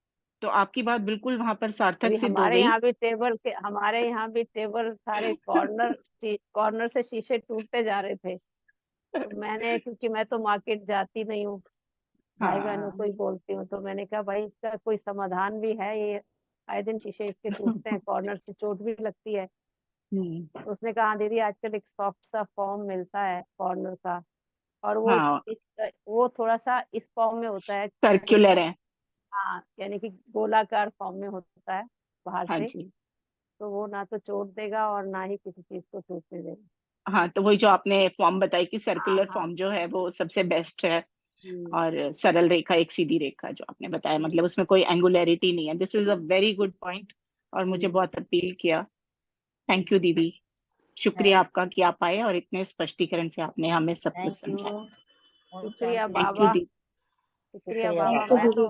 Speaker 2: तो आपकी बात बिल्कुल वहां पर सार्थक
Speaker 1: अभी
Speaker 2: सिद्ध हो गई।
Speaker 1: हमारे यहाँ भी टेबल सारे कॉर्नर से शीशे टूटते जा रहे थे। तो मैंने, क्योंकि मैं तो मार्केट जाती नहीं हूँ, भाई बहनों
Speaker 2: हाँ।
Speaker 1: को ही बोलती हूँ। तो मैंने कहा भाई इसका कोई समाधान भी है, ये आए दिन शीशे इसके टूटते हैं, कॉर्नर से चोट भी लगती है।
Speaker 2: हम्म,
Speaker 1: तो उसने कहा हाँ दीदी आजकल एक सॉफ्ट सा फॉर्म मिलता है कॉर्नर का, और वो
Speaker 2: हाँ,
Speaker 1: वो थोड़ा सा इस फॉर्म में होता है कि
Speaker 2: सर्कुलर है।
Speaker 1: हाँ यानी कि गोलाकार फॉर्म में होता है बाहर
Speaker 2: हाँ
Speaker 1: से।
Speaker 2: जी।
Speaker 1: तो वो ना तो चोट देगा और ना ही किसी चीज को टूटने देगा।
Speaker 2: हाँ, तो वही जो आपने फॉर्म बताई कि
Speaker 1: हाँ
Speaker 2: सर्कुलर
Speaker 1: हाँ।
Speaker 2: फॉर्म जो है वो सबसे बेस्ट है।
Speaker 1: हम्म,
Speaker 2: और सरल रेखा, एक सीधी रेखा जो आपने बताया, मतलब
Speaker 1: हम्म,
Speaker 2: उसमें कोई एंगुलैरिटी नहीं है। This is a very good point, और मुझे
Speaker 1: हम्म।
Speaker 2: बहुत अपील किया। थैंक यू दीदी, शुक्रिया
Speaker 3: थैंक
Speaker 2: आपका कि आप आए और इतने स्पष्टीकरण से आपने हमें सब कुछ
Speaker 3: थैंक यू।
Speaker 2: समझाया।
Speaker 3: ओम
Speaker 1: शुक्रिया
Speaker 3: शांति।
Speaker 2: थैंक यू
Speaker 1: बाबा,
Speaker 2: दीदी।
Speaker 1: शुक्रिया
Speaker 3: शुक्रिया
Speaker 1: बाबा।
Speaker 3: बाबा।
Speaker 1: मैं तो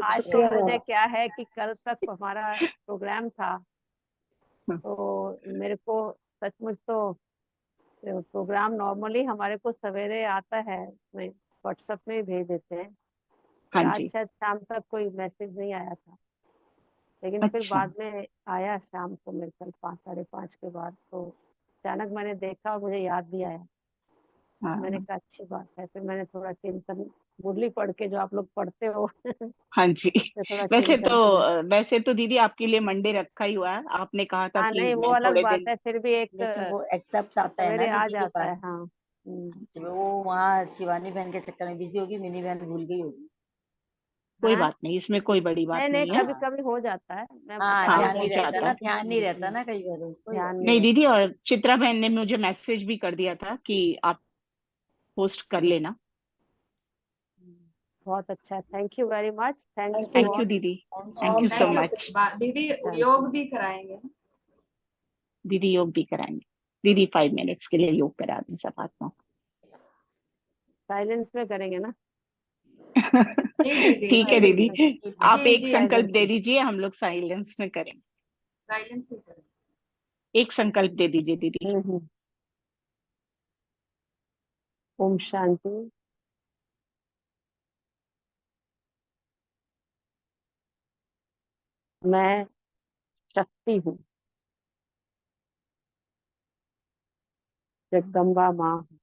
Speaker 1: आज तो
Speaker 4: शुक्रिया
Speaker 1: मुझे
Speaker 4: बाबा।
Speaker 1: क्या है कि कल तक हमारा प्रोग्राम था, तो मेरे को सचमुच तो प्रोग्राम नॉर्मली हमारे को सवेरे आता है, मैं व्हाट्सएप में ही भेज देते हैं।
Speaker 2: हाँ
Speaker 1: फिर आज
Speaker 2: जी।
Speaker 1: शायद शाम तक कोई मैसेज नहीं आया था, लेकिन फिर
Speaker 2: अच्छा।
Speaker 1: बाद में आया शाम को, मेरे कल 5 साढ़े 5 के बाद। तो अचानक मैंने देखा और मुझे याद भी आया। मैंने
Speaker 2: हाँ।
Speaker 1: कहा अच्छी बात है, फिर मैंने थोड़ा चिंतन, मुरली पढ़ के जो आप लोग पढ़ते हो
Speaker 2: हाँ जी।
Speaker 1: मैं थोड़ा
Speaker 2: वैसे तो
Speaker 1: चिंतन किया।
Speaker 2: वैसे तो दीदी आपके लिए मंडे रखा ही हुआ है, आपने कहा था
Speaker 1: हाँ
Speaker 2: कि
Speaker 1: नहीं वो
Speaker 2: मैं
Speaker 1: अलग
Speaker 2: थोड़े
Speaker 1: बात
Speaker 2: दिन।
Speaker 1: है, फिर भी एक
Speaker 3: लेकिन वो एक्सेप्ट आता है ना
Speaker 1: सवेरे आ
Speaker 3: दीदी के
Speaker 1: जाता
Speaker 3: पास।
Speaker 1: है। हाँ।
Speaker 3: वो वहाँ शिवानी बहन के चक्कर में बिजी होगी, मिनी बहन भूल गई होगी।
Speaker 2: कोई
Speaker 1: हाँ
Speaker 2: बात नहीं, इसमें कोई बड़ी बात
Speaker 1: नहीं नहीं,
Speaker 2: नहीं है।
Speaker 1: कभी
Speaker 3: हाँ।
Speaker 1: कभी हो जाता है, मैं
Speaker 3: हाँ,
Speaker 1: बता
Speaker 2: हाँ,
Speaker 1: भी
Speaker 3: ध्यान
Speaker 2: हो
Speaker 3: नहीं
Speaker 1: देती
Speaker 3: रहता
Speaker 2: जाता
Speaker 3: ना,
Speaker 2: है।
Speaker 3: ध्यान नहीं रहता ना कई बार, कोई बात
Speaker 1: ध्यान नहीं
Speaker 2: नहीं दीदी,
Speaker 1: रहता।
Speaker 2: और चित्रा बहन ने मुझे मैसेज भी कर दिया था कि आप पोस्ट कर लेना।
Speaker 1: बहुत अच्छा, thank you very much, thanks
Speaker 4: thank
Speaker 1: to
Speaker 2: thank
Speaker 4: you.
Speaker 2: You
Speaker 1: all.
Speaker 2: दीदी।
Speaker 3: ओम
Speaker 2: थैंक यू
Speaker 3: शांति।
Speaker 2: So
Speaker 5: thank you
Speaker 2: much.
Speaker 5: दीदी।
Speaker 1: थैंक
Speaker 5: योग
Speaker 1: यू।
Speaker 5: भी कराएंगे।
Speaker 2: दीदी योग भी कराएंगे। दीदी 5 मिनट्स के लिए योग करा दें सब आत्मा
Speaker 1: साइलेंस में करेंगे ना?
Speaker 5: जी दीदी,
Speaker 2: ठीक है
Speaker 5: जी
Speaker 2: दीदी,
Speaker 5: दीदी।
Speaker 2: आप
Speaker 5: जी
Speaker 2: एक
Speaker 5: जी
Speaker 2: संकल्प
Speaker 1: साइलेंस
Speaker 2: दे
Speaker 1: में।
Speaker 2: दीजिए, हम लोग साइलेंस में करेंगे।
Speaker 5: साइलेंस ही करें।
Speaker 2: एक संकल्प दे दीजिए दीदी।
Speaker 1: हम्म। ओम शांति। मैं शक्ति हूँ, जगदम्बा माँ हूँ।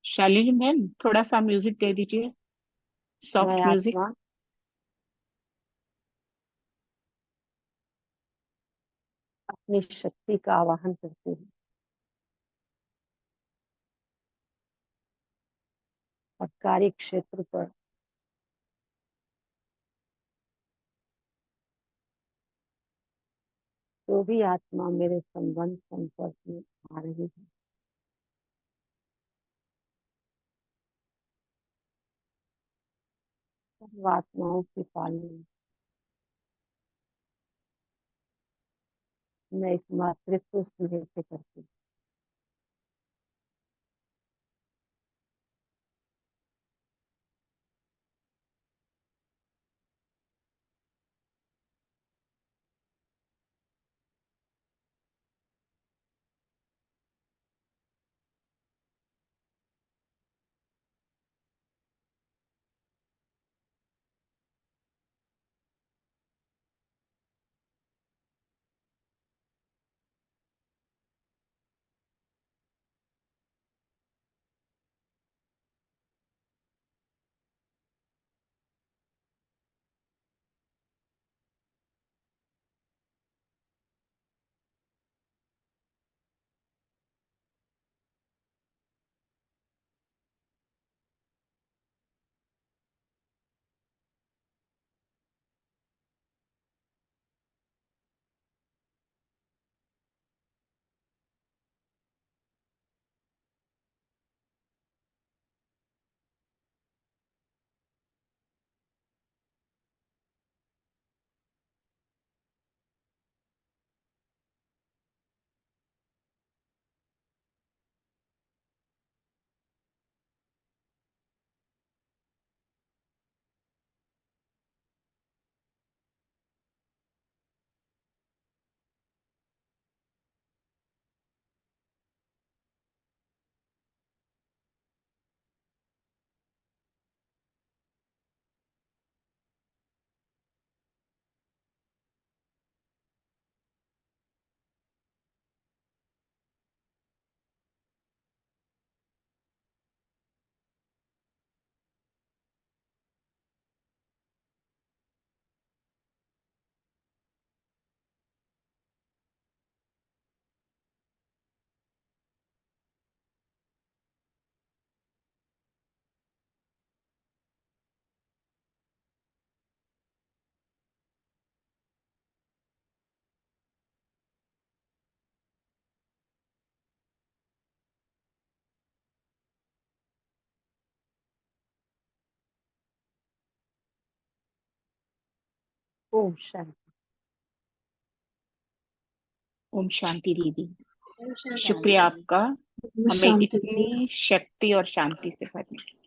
Speaker 2: शालिनी बहन, थोड़ा सा म्यूजिक दे दीजिए,
Speaker 1: मैं
Speaker 2: सॉफ्ट म्यूजिक।
Speaker 1: आत्मा अपनी शक्ति का आवाहन करती हूँ और कार्य क्षेत्र पर जो भी आत्मा मेरे संबंध संपर्क में आ रही है, सब आत्माओं की पालना मैं इस मातृत्व स्नेह से करती हूँ। ओम शांति।
Speaker 2: ओम शांति दीदी,
Speaker 3: ओम शांति।
Speaker 2: शुक्रिया आपका हमें
Speaker 4: शांति
Speaker 2: इतनी शक्ति और शांति से भरने के लिए।